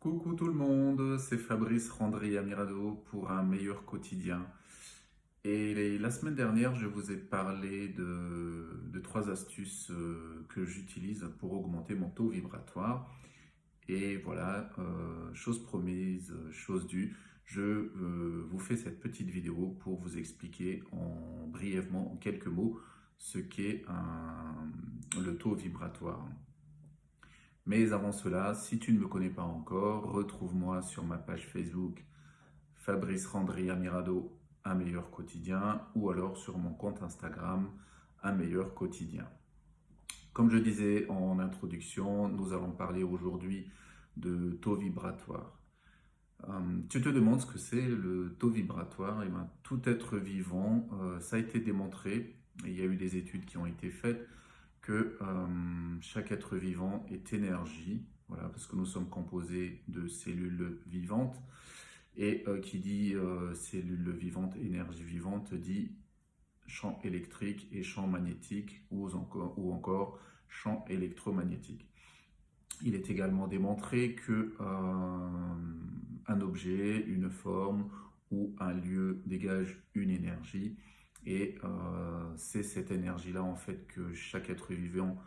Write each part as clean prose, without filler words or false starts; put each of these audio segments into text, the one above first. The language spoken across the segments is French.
Coucou tout le monde, c'est Fabrice Randry Amirado pour un meilleur quotidien. Et la semaine dernière, je vous ai parlé de trois astuces que j'utilise pour augmenter mon taux vibratoire. Et voilà, chose promise, chose due, je vous fais cette petite vidéo pour vous expliquer brièvement, en quelques mots, ce qu'est le taux vibratoire. Mais avant cela, si tu ne me connais pas encore, retrouve-moi sur ma page Facebook Fabrice Randry Amirado, un meilleur quotidien, ou alors sur mon compte Instagram, un meilleur quotidien. Comme je disais en introduction, nous allons parler aujourd'hui de taux vibratoire. Tu te demandes ce que c'est le taux vibratoire? Eh bien, tout être vivant, ça a été démontré, et il y a eu des études qui ont été faites, que chaque être vivant est énergie, voilà, parce que nous sommes composés de cellules vivantes, et qui dit cellules vivantes, énergie vivante, dit champ électrique et champ magnétique, ou encore champ électromagnétique. Il est également démontré que un objet, une forme ou un lieu dégage une énergie, et c'est cette énergie-là en fait que chaque être vivant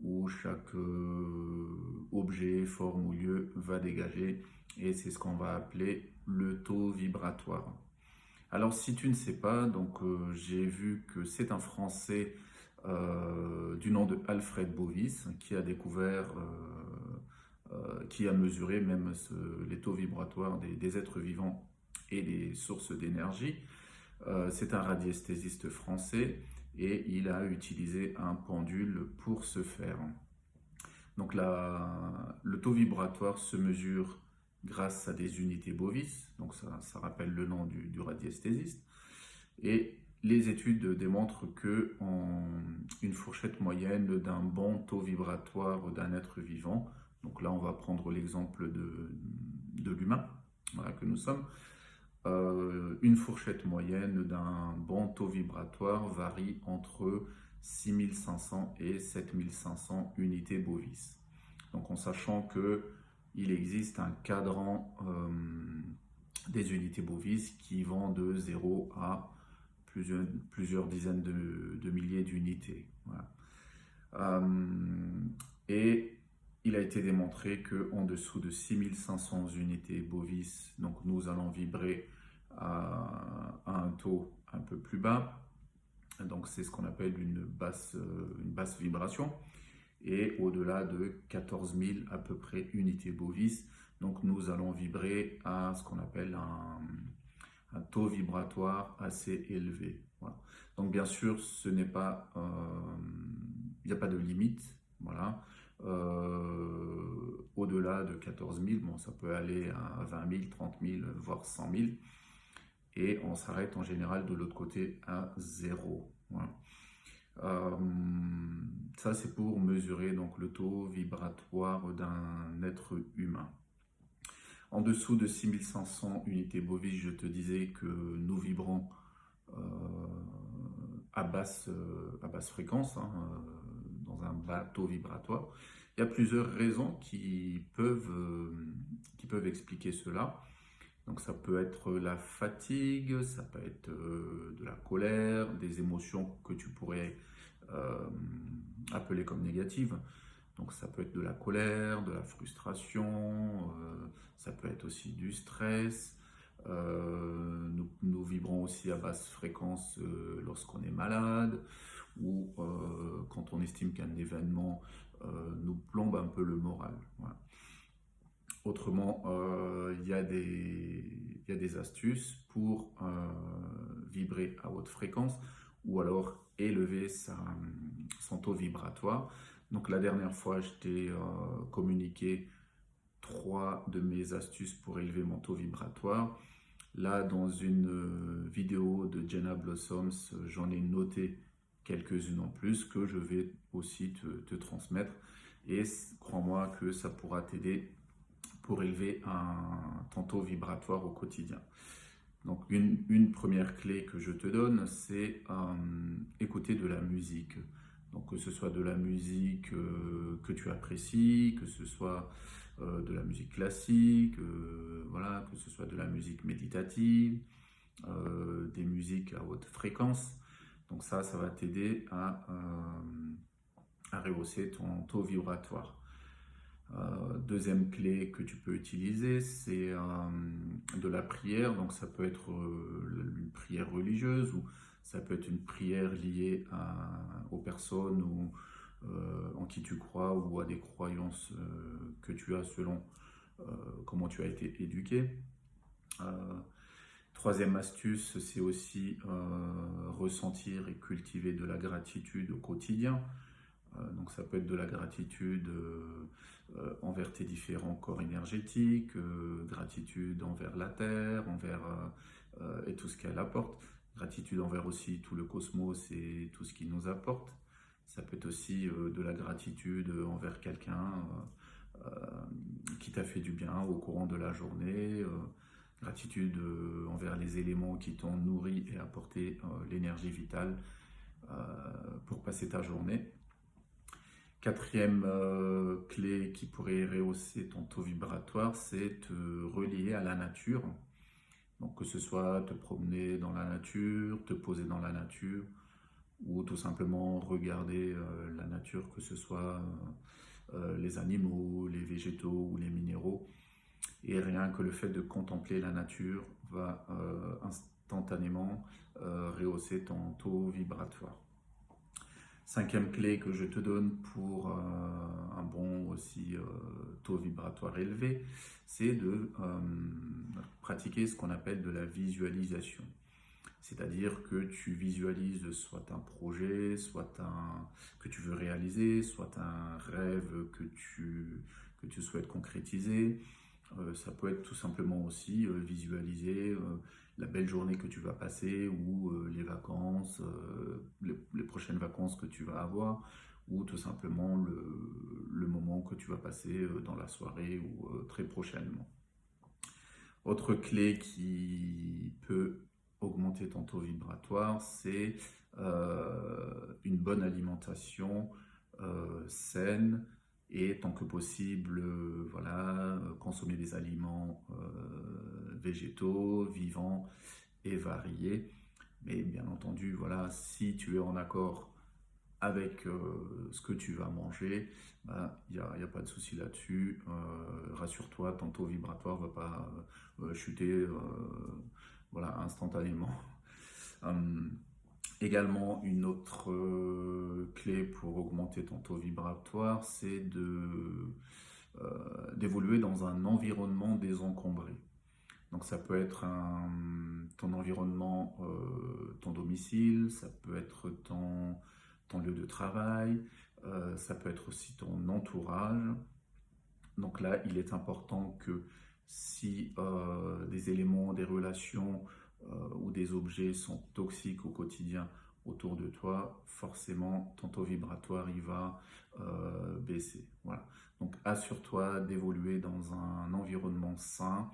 ou chaque objet, forme ou lieu va dégager, et c'est ce qu'on va appeler le taux vibratoire. Alors si tu ne sais pas, donc j'ai vu que c'est un Français du nom de Alfred Bovis qui a découvert, qui a mesuré même les taux vibratoires des êtres vivants et des sources d'énergie. C'est un radiesthésiste français et il a utilisé un pendule pour ce faire. Donc le taux vibratoire se mesure grâce à des unités Bovis, donc ça rappelle le nom du radiesthésiste. Et les études démontrent que une fourchette moyenne d'un bon taux vibratoire d'un être vivant, donc là on va prendre l'exemple de l'humain, voilà, que nous sommes, une fourchette moyenne d'un bon taux vibratoire varie entre 6500 et 7500 unités Bovis. Donc en sachant que il existe un cadran des unités Bovis qui vont de 0 à plusieurs dizaines de milliers d'unités. Voilà. Et il a été démontré qu'en dessous de 6500 unités Bovis, donc nous allons vibrer à un taux un peu plus bas. Donc c'est ce qu'on appelle une basse vibration. Et au-delà de 14 000 à peu près unités Bovis, donc nous allons vibrer à ce qu'on appelle un taux vibratoire assez élevé. Voilà. Donc bien sûr, ce n'est pas, il n'y a pas de limite. Voilà. Au-delà de 14 000, bon, ça peut aller à 20 000, 30 000, voire 100 000. Et on s'arrête en général de l'autre côté à 0. Voilà. Ça, c'est pour mesurer donc le taux vibratoire d'un être humain. En dessous de 6500 unités Bovis, je te disais que nous vibrons à basse fréquence, hein, dans un bas taux vibratoire. Il y a plusieurs raisons qui peuvent expliquer cela. Donc ça peut être la fatigue, ça peut être de la colère, des émotions que tu pourrais appeler comme négatives. Donc ça peut être de la colère, de la frustration, ça peut être aussi du stress. Nous vibrons aussi à basse fréquence lorsqu'on est malade ou quand on estime qu'un événement nous plombe un peu le moral. Voilà. Autrement, il y a des astuces pour vibrer à haute fréquence ou alors élever son taux vibratoire. Donc la dernière fois, je t'ai communiqué 3 de mes astuces pour élever mon taux vibratoire. Là, dans une vidéo de Jenna Blossoms, j'en ai noté quelques-unes en plus que je vais aussi te transmettre. Et crois-moi que ça pourra t'aider pour élever ton taux vibratoire au quotidien. Donc une première clé que je te donne, c'est écouter de la musique. Donc que ce soit de la musique que tu apprécies, que ce soit de la musique classique, voilà, que ce soit de la musique méditative, des musiques à haute fréquence. Donc ça va t'aider à rehausser ton taux vibratoire. Deuxième clé que tu peux utiliser, c'est de la prière. Donc ça peut être une prière religieuse ou ça peut être une prière liée aux personnes en qui tu crois ou à des croyances que tu as selon comment tu as été éduqué. Euh, Troisième astuce, c'est aussi ressentir et cultiver de la gratitude au quotidien. Donc ça peut être de la gratitude envers tes différents corps énergétiques, gratitude envers la Terre, et tout ce qu'elle apporte, gratitude envers aussi tout le cosmos et tout ce qu'il nous apporte. Ça peut être aussi de la gratitude envers quelqu'un qui t'a fait du bien au courant de la journée, gratitude envers les éléments qui t'ont nourri et apporté l'énergie vitale pour passer ta journée. Quatrième clé qui pourrait rehausser ton taux vibratoire, c'est te relier à la nature. Donc que ce soit te promener dans la nature, te poser dans la nature, ou tout simplement regarder la nature, que ce soit les animaux, les végétaux ou les minéraux. Et rien que le fait de contempler la nature va instantanément rehausser ton taux vibratoire. Cinquième clé que je te donne pour un bon aussi taux vibratoire élevé, c'est de pratiquer ce qu'on appelle de la visualisation. C'est-à-dire que tu visualises soit un projet, que tu veux réaliser, soit un rêve que tu souhaites concrétiser. Ça peut être tout simplement aussi visualiser la belle journée que tu vas passer ou les vacances, les prochaines vacances que tu vas avoir ou tout simplement le moment que tu vas passer dans la soirée ou très prochainement. Autre clé qui peut augmenter ton taux vibratoire, c'est une bonne alimentation saine et tant que possible, voilà, consommer des aliments végétaux, vivants et variés. Mais bien entendu, voilà, si tu es en accord avec ce que tu vas manger, il n'y a pas de souci là-dessus. Rassure-toi, ton taux vibratoire ne va pas chuter voilà, instantanément. Également, une autre clé pour augmenter ton taux vibratoire, c'est d'évoluer dans un environnement désencombré. Donc ça peut être ton environnement, ton domicile, ça peut être ton lieu de travail, ça peut être aussi ton entourage. Donc là, il est important que si des éléments, des relations ou des objets sont toxiques au quotidien autour de toi, forcément ton taux vibratoire il va baisser. Voilà. Donc assure-toi d'évoluer dans un environnement sain,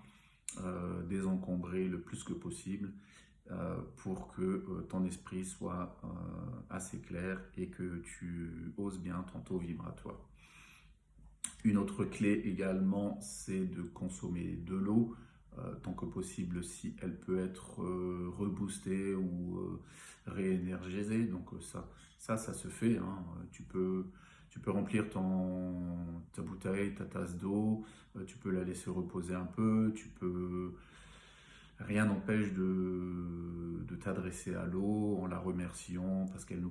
désencombré le plus que possible pour que ton esprit soit assez clair et que tu oses bien ton taux vibratoire. Une autre clé également, c'est de consommer de l'eau, tant que possible si elle peut être reboostée ou réénergisée. Donc ça se fait, hein. Tu peux remplir ta bouteille, ta tasse d'eau, tu peux la laisser reposer un peu, rien n'empêche de t'adresser à l'eau en la remerciant parce qu'elle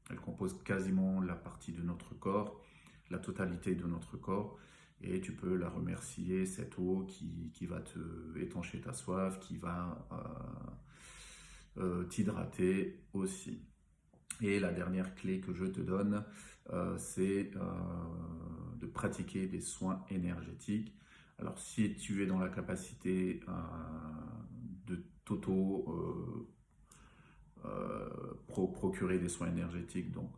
elle compose quasiment la partie de notre corps, la totalité de notre corps, et tu peux la remercier, cette eau qui va te étancher ta soif, qui va t'hydrater aussi. Et la dernière clé que je te donne, c'est de pratiquer des soins énergétiques. Alors si tu es dans la capacité de procurer des soins énergétiques, donc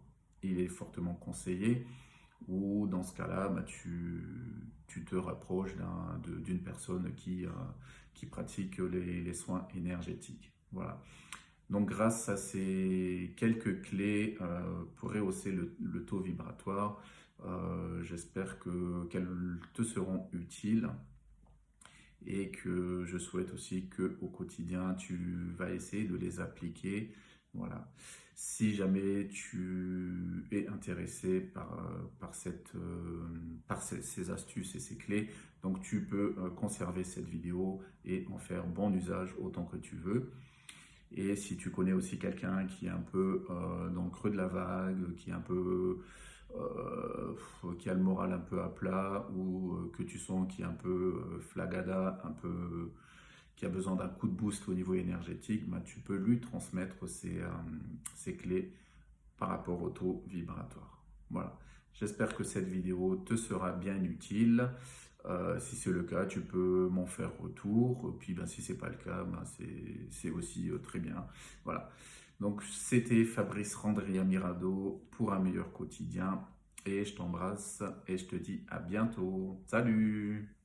il est fortement conseillé, ou dans ce cas-là, tu te rapproches d'une personne qui pratique les soins énergétiques. Voilà. Donc grâce à ces quelques clés pour rehausser le taux vibratoire, J'espère qu'elles te seront utiles et que je souhaite aussi que au quotidien, tu vas essayer de les appliquer. Voilà. Si jamais tu es intéressé par ces astuces et ces clés, donc tu peux conserver cette vidéo et en faire bon usage autant que tu veux. Et si tu connais aussi quelqu'un qui est un peu dans le creux de la vague, qui est un peu qui a le moral un peu à plat, ou que tu sens qui est un peu flagada, un peu qui a besoin d'un coup de boost au niveau énergétique, bah, tu peux lui transmettre ces clés par rapport au taux vibratoire. Voilà. J'espère que cette vidéo te sera bien utile. Si c'est le cas, tu peux m'en faire retour. Puis ben, si c'est pas le cas, ben, c'est aussi très bien. Voilà. Donc c'était Fabrice Randria Mirado pour un meilleur quotidien. Et je t'embrasse et je te dis à bientôt. Salut!